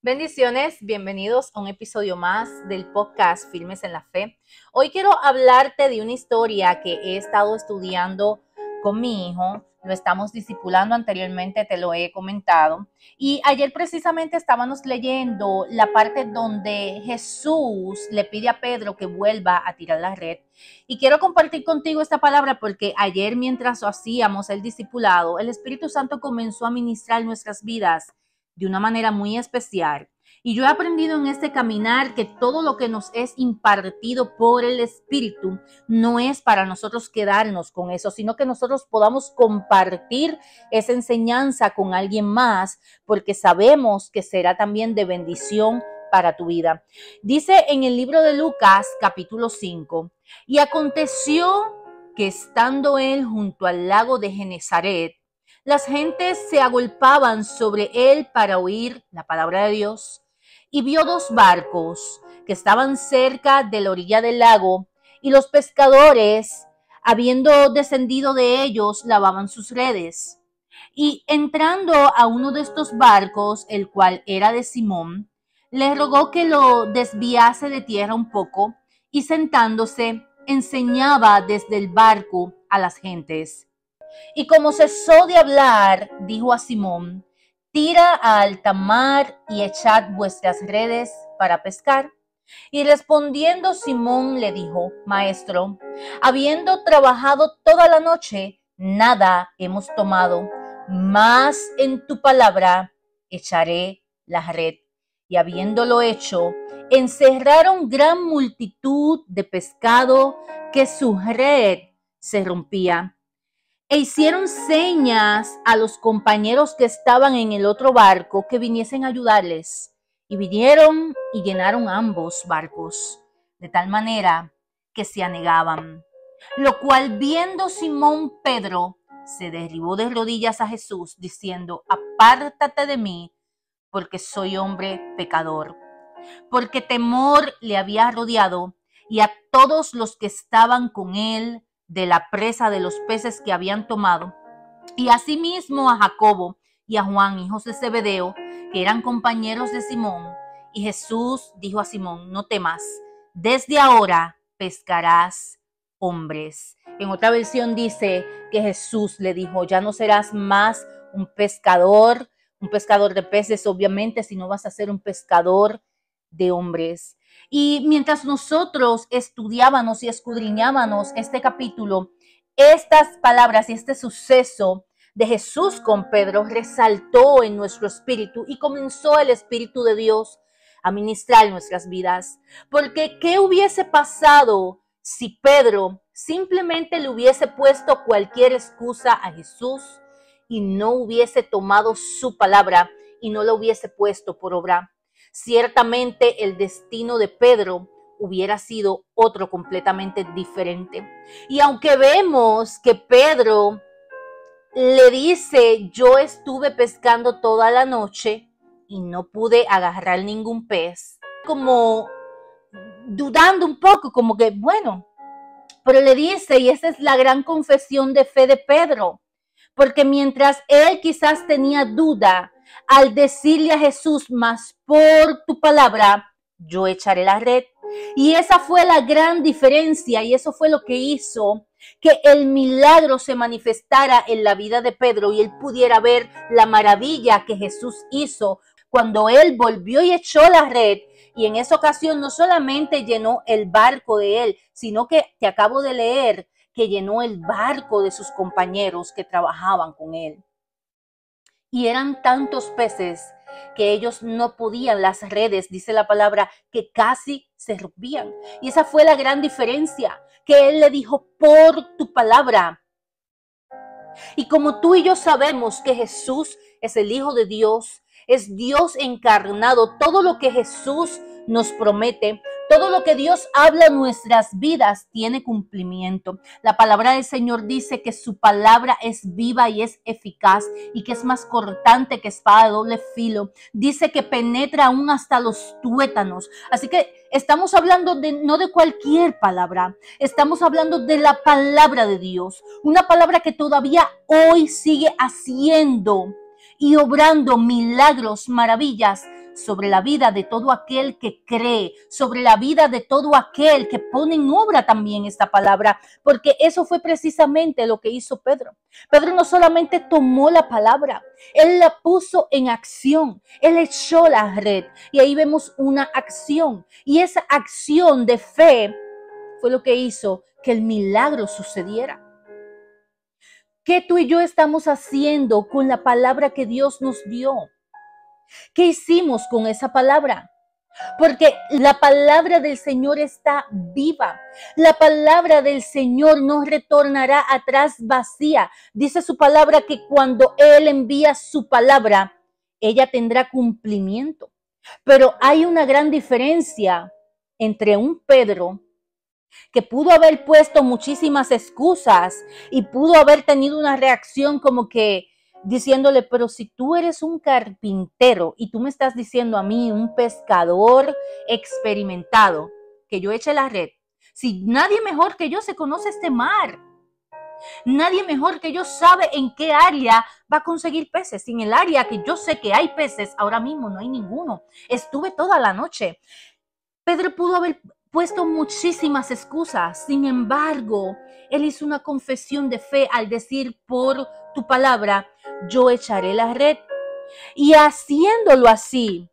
Bendiciones, bienvenidos a un episodio más del podcast Firmes en la Fe. Hoy quiero hablarte de una historia que he estado estudiando con mi hijo. Lo estamos discipulando anteriormente, te lo he comentado. Y ayer precisamente estábamos leyendo la parte donde Jesús le pide a Pedro que vuelva a tirar la red. Y quiero compartir contigo esta palabra porque ayer mientras hacíamos el discipulado, el Espíritu Santo comenzó a ministrar nuestras vidas de una manera muy especial. Y yo he aprendido en este caminar que todo lo que nos es impartido por el Espíritu no es para nosotros quedarnos con eso, sino que nosotros podamos compartir esa enseñanza con alguien más, porque sabemos que será también de bendición para tu vida. Dice en el libro de Lucas, capítulo 5, y aconteció que estando él junto al lago de Genezaret, las gentes se agolpaban sobre él para oír la palabra de Dios, y vio dos barcos que estaban cerca de la orilla del lago, y los pescadores, habiendo descendido de ellos, lavaban sus redes. Y entrando a uno de estos barcos, el cual era de Simón, le rogó que lo desviase de tierra un poco, y sentándose, enseñaba desde el barco a las gentes. Y como cesó de hablar, dijo a Simón: tira a alta mar y echad vuestras redes para pescar. Y respondiendo Simón le dijo: Maestro, habiendo trabajado toda la noche, nada hemos tomado, mas en tu palabra echaré la red. Y habiéndolo hecho, encerraron gran multitud de pescado, que su red se rompía. E hicieron señas a los compañeros que estaban en el otro barco que viniesen a ayudarles. Y vinieron y llenaron ambos barcos, de tal manera que se anegaban. Lo cual, viendo Simón Pedro, se derribó de rodillas a Jesús, diciendo: apártate de mí, porque soy hombre pecador. Porque temor le había rodeado, y a todos los que estaban con él, de la presa de los peces que habían tomado, y asimismo a Jacobo y a Juan, hijos de Zebedeo, que eran compañeros de Simón. Y Jesús dijo a Simón: no temas, desde ahora pescarás hombres. En otra versión dice que Jesús le dijo: ya no serás más un pescador de peces, obviamente, sino vas a ser un pescador de hombres. Y mientras nosotros estudiábamos y escudriñábamos este capítulo, estas palabras y este suceso de Jesús con Pedro resaltó en nuestro espíritu y comenzó el Espíritu de Dios a ministrar nuestras vidas. Porque ¿qué hubiese pasado si Pedro simplemente le hubiese puesto cualquier excusa a Jesús y no hubiese tomado su palabra y no la hubiese puesto por obra? Ciertamente el destino de Pedro hubiera sido otro completamente diferente. Y aunque vemos que Pedro le dice: yo estuve pescando toda la noche y no pude agarrar ningún pez, como dudando un poco, como que bueno, pero le dice, y esa es la gran confesión de fe de Pedro, porque mientras él quizás tenía duda, al decirle a Jesús: mas por tu palabra yo echaré la red. Y esa fue la gran diferencia, y eso fue lo que hizo que el milagro se manifestara en la vida de Pedro y él pudiera ver la maravilla que Jesús hizo cuando él volvió y echó la red. Y en esa ocasión no solamente llenó el barco de él, sino que te acabo de leer que llenó el barco de sus compañeros que trabajaban con él. Y eran tantos peces que ellos no podían, las redes, dice la palabra, que casi se rompían. Y esa fue la gran diferencia, que él le dijo: por tu palabra. Y como tú y yo sabemos que Jesús es el Hijo de Dios, es Dios encarnado, todo lo que Jesús nos promete, todo lo que Dios habla en nuestras vidas tiene cumplimiento. La palabra del Señor dice que su palabra es viva y es eficaz y que es más cortante que espada de doble filo. Dice que penetra aún hasta los tuétanos. Así que estamos hablando no de cualquier palabra, estamos hablando de la palabra de Dios. Una palabra que todavía hoy sigue haciendo y obrando milagros, maravillas sobre la vida de todo aquel que cree, sobre la vida de todo aquel que pone en obra también esta palabra, porque eso fue precisamente lo que hizo Pedro. Pedro no solamente tomó la palabra, él la puso en acción, él echó la red y ahí vemos una acción, y esa acción de fe fue lo que hizo que el milagro sucediera. ¿Qué tú y yo estamos haciendo con la palabra que Dios nos dio? ¿Qué hicimos con esa palabra? Porque la palabra del Señor está viva. La palabra del Señor no retornará atrás vacía. Dice su palabra que cuando Él envía su palabra, ella tendrá cumplimiento. Pero hay una gran diferencia entre un Pedro que pudo haber puesto muchísimas excusas y pudo haber tenido una reacción como que diciéndole, pero si tú eres un carpintero y tú me estás diciendo a mí, un pescador experimentado, que yo eche la red, si nadie mejor que yo se conoce este mar, nadie mejor que yo sabe en qué área va a conseguir peces. En el área que yo sé que hay peces, ahora mismo no hay ninguno. Estuve toda la noche. Pedro pudo haber puesto muchísimas excusas. Sin embargo, él hizo una confesión de fe al decir, por tu palabra, yo echaré la red. Y haciéndolo así,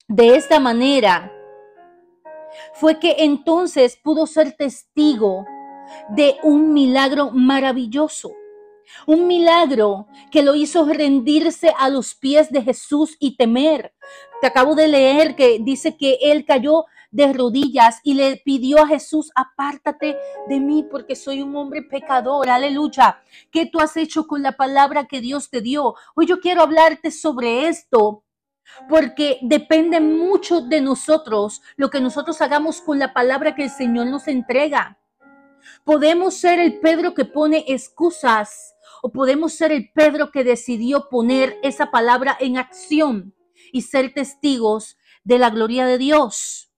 de esta manera, fue que entonces pudo ser testigo de un milagro maravilloso. Un milagro que lo hizo rendirse a los pies de Jesús y temer. Te acabo de leer que dice que él cayó de rodillas y le pidió a Jesús, apártate de mí porque soy un hombre pecador. Aleluya. ¿Qué tú has hecho con la palabra que Dios te dio? Hoy yo quiero hablarte sobre esto, porque depende mucho de nosotros lo que nosotros hagamos con la palabra que el Señor nos entrega. Podemos ser el Pedro que pone excusas o podemos ser el Pedro que decidió poner esa palabra en acción y ser testigos de la gloria de Dios.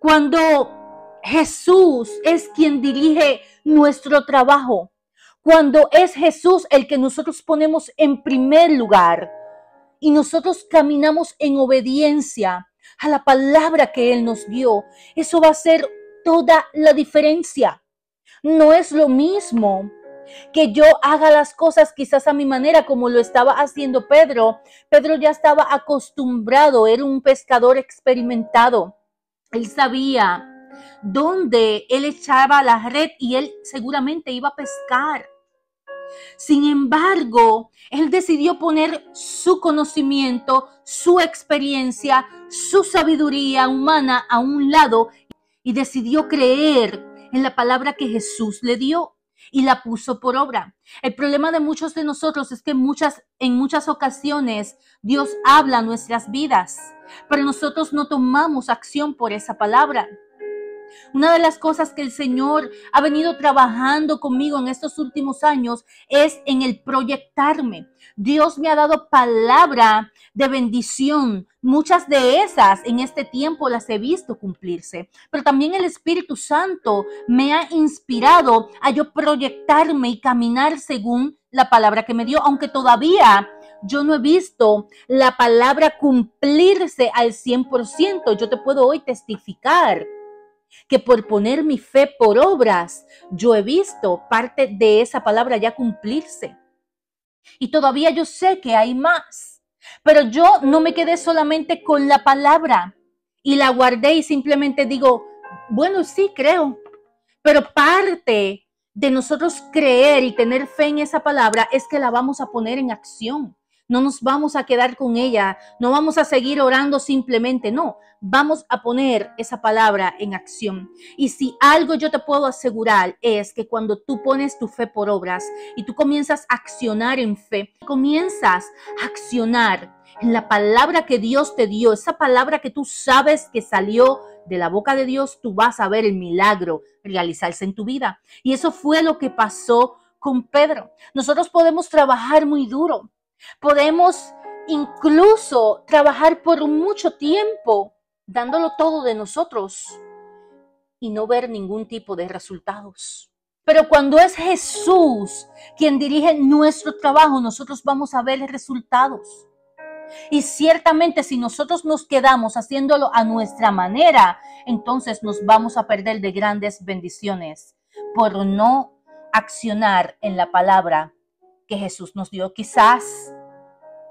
Cuando Jesús es quien dirige nuestro trabajo, cuando es Jesús el que nosotros ponemos en primer lugar y nosotros caminamos en obediencia a la palabra que Él nos dio, eso va a ser toda la diferencia. No es lo mismo que yo haga las cosas quizás a mi manera como lo estaba haciendo Pedro. Pedro ya estaba acostumbrado, era un pescador experimentado. Él sabía dónde él echaba la red y él seguramente iba a pescar. Sin embargo, él decidió poner su conocimiento, su experiencia, su sabiduría humana a un lado y decidió creer en la palabra que Jesús le dio y la puso por obra. El problema de muchos de nosotros es que en muchas ocasiones Dios habla a nuestras vidas, pero nosotros no tomamos acción por esa palabra. Una de las cosas que el Señor ha venido trabajando conmigo en estos últimos años es en el proyectarme. Dios me ha dado palabra de bendición. Muchas de esas en este tiempo las he visto cumplirse, pero también el Espíritu Santo me ha inspirado a yo proyectarme y caminar según la palabra que me dio, aunque todavía yo no he visto la palabra cumplirse al 100%. Yo te puedo hoy testificar que por poner mi fe por obras, yo he visto parte de esa palabra ya cumplirse. Y todavía yo sé que hay más, pero yo no me quedé solamente con la palabra y la guardé y simplemente digo, bueno, sí, creo, pero parte de nosotros creer y tener fe en esa palabra es que la vamos a poner en acción. No nos vamos a quedar con ella, no vamos a seguir orando simplemente, no, vamos a poner esa palabra en acción. Y si algo yo te puedo asegurar es que cuando tú pones tu fe por obras y tú comienzas a accionar en fe, comienzas a accionar en la palabra que Dios te dio, esa palabra que tú sabes que salió de la boca de Dios, tú vas a ver el milagro realizarse en tu vida. Y eso fue lo que pasó con Pedro. Nosotros podemos trabajar muy duro. Podemos incluso trabajar por mucho tiempo, dándolo todo de nosotros y no ver ningún tipo de resultados. Pero cuando es Jesús quien dirige nuestro trabajo, nosotros vamos a ver resultados. Y ciertamente si nosotros nos quedamos haciéndolo a nuestra manera, entonces nos vamos a perder de grandes bendiciones por no accionar en la palabra que Jesús nos dio. Quizás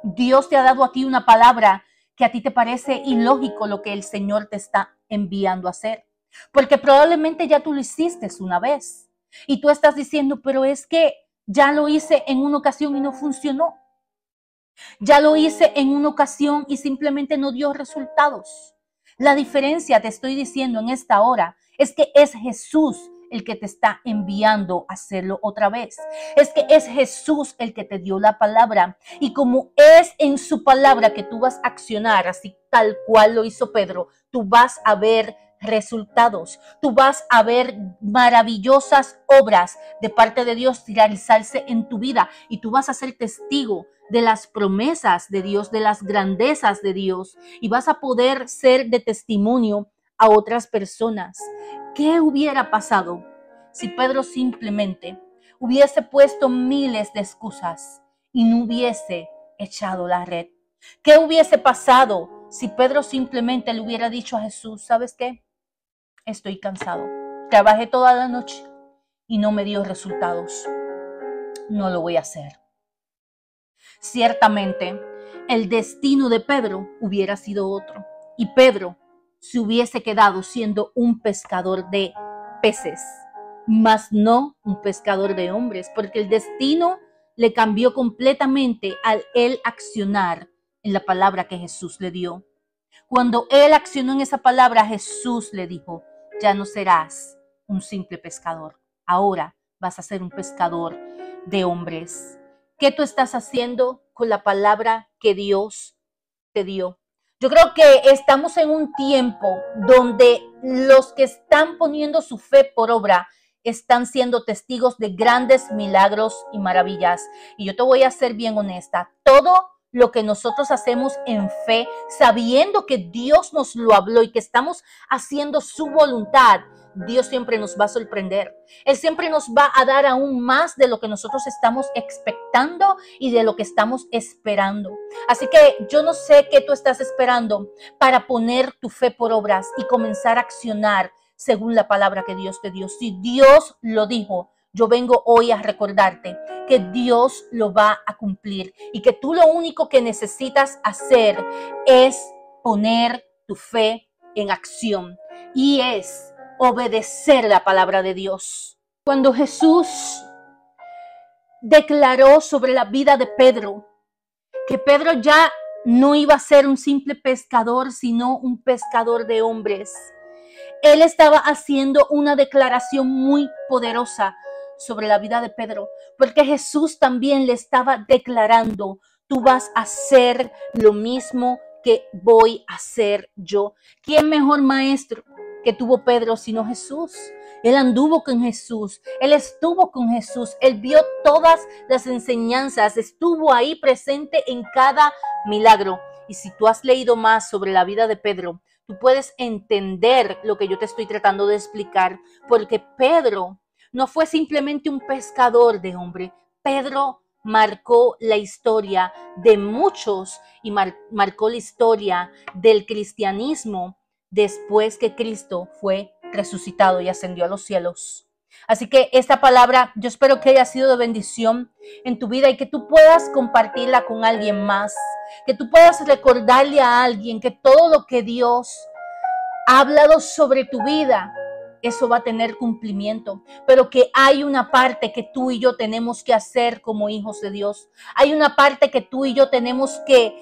Dios te ha dado a ti una palabra que a ti te parece ilógico lo que el Señor te está enviando a hacer, porque probablemente ya tú lo hiciste una vez y tú estás diciendo, pero es que ya lo hice en una ocasión y no funcionó. Ya lo hice en una ocasión y simplemente no dio resultados. La diferencia, te estoy diciendo en esta hora, es que es Jesús el que te está enviando a hacerlo otra vez. Es que es Jesús el que te dio la palabra. Y como es en su palabra que tú vas a accionar, así tal cual lo hizo Pedro, tú vas a ver resultados. Tú vas a ver maravillosas obras de parte de Dios realizarse en tu vida. Y tú vas a ser testigo de las promesas de Dios, de las grandezas de Dios. Y vas a poder ser de testimonio a otras personas. ¿Qué hubiera pasado si Pedro simplemente hubiese puesto miles de excusas y no hubiese echado la red? ¿Qué hubiese pasado si Pedro simplemente le hubiera dicho a Jesús, ¿sabes qué? Estoy cansado. Trabajé toda la noche y no me dio resultados. No lo voy a hacer. Ciertamente, el destino de Pedro hubiera sido otro. Y Pedro se hubiese quedado siendo un pescador de peces, mas no un pescador de hombres, porque el destino le cambió completamente al él accionar en la palabra que Jesús le dio. Cuando él accionó en esa palabra, Jesús le dijo, ya no serás un simple pescador, ahora vas a ser un pescador de hombres. ¿Qué tú estás haciendo con la palabra que Dios te dio? Yo creo que estamos en un tiempo donde los que están poniendo su fe por obra están siendo testigos de grandes milagros y maravillas. Y yo te voy a ser bien honesta, todo lo que nosotros hacemos en fe, sabiendo que Dios nos lo habló y que estamos haciendo su voluntad, Dios siempre nos va a sorprender. Él siempre nos va a dar aún más de lo que nosotros estamos expectando y de lo que estamos esperando. Así que yo no sé qué tú estás esperando para poner tu fe por obras y comenzar a accionar según la palabra que Dios te dio. Si Dios lo dijo, yo vengo hoy a recordarte que Dios lo va a cumplir y que tú lo único que necesitas hacer es poner tu fe en acción y es obedecer la palabra de Dios. Cuando Jesús declaró sobre la vida de Pedro, que Pedro ya no iba a ser un simple pescador, sino un pescador de hombres, él estaba haciendo una declaración muy poderosa sobre la vida de Pedro, porque Jesús también le estaba declarando, tú vas a hacer lo mismo que voy a hacer yo. ¿Quién mejor maestro que tuvo Pedro sino Jesús? Él anduvo con Jesús, él estuvo con Jesús, él vio todas las enseñanzas, estuvo ahí presente en cada milagro. Y si tú has leído más sobre la vida de Pedro, tú puedes entender lo que yo te estoy tratando de explicar, porque Pedro no fue simplemente un pescador de hombre. Pedro marcó la historia de muchos y marcó la historia del cristianismo después que Cristo fue resucitado y ascendió a los cielos. Así que esta palabra yo espero que haya sido de bendición en tu vida y que tú puedas compartirla con alguien más, que tú puedas recordarle a alguien que todo lo que Dios ha hablado sobre tu vida, eso va a tener cumplimiento, pero que hay una parte que tú y yo tenemos que hacer como hijos de Dios. Hay una parte que tú y yo tenemos que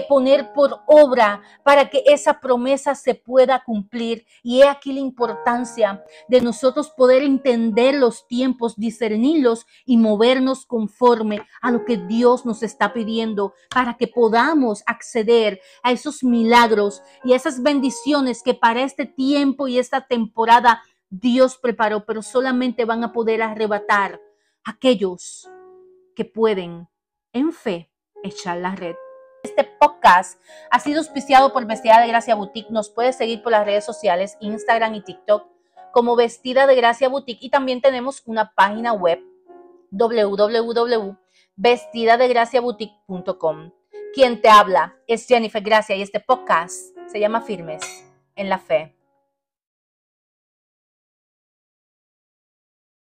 poner por obra para que esa promesa se pueda cumplir. Y he aquí la importancia de nosotros poder entender los tiempos, discernirlos y movernos conforme a lo que Dios nos está pidiendo para que podamos acceder a esos milagros y a esas bendiciones que para este tiempo y esta temporada Dios preparó, pero solamente van a poder arrebatar aquellos que pueden en fe echar la red. Este podcast ha sido auspiciado por Vestida de Gracia Boutique. Nos puedes seguir por las redes sociales, Instagram y TikTok como Vestida de Gracia Boutique, y también tenemos una página web www.vestidadegraciaboutique.com. Quien te habla es Jennifer Gracia y este podcast se llama Firmes en la Fe.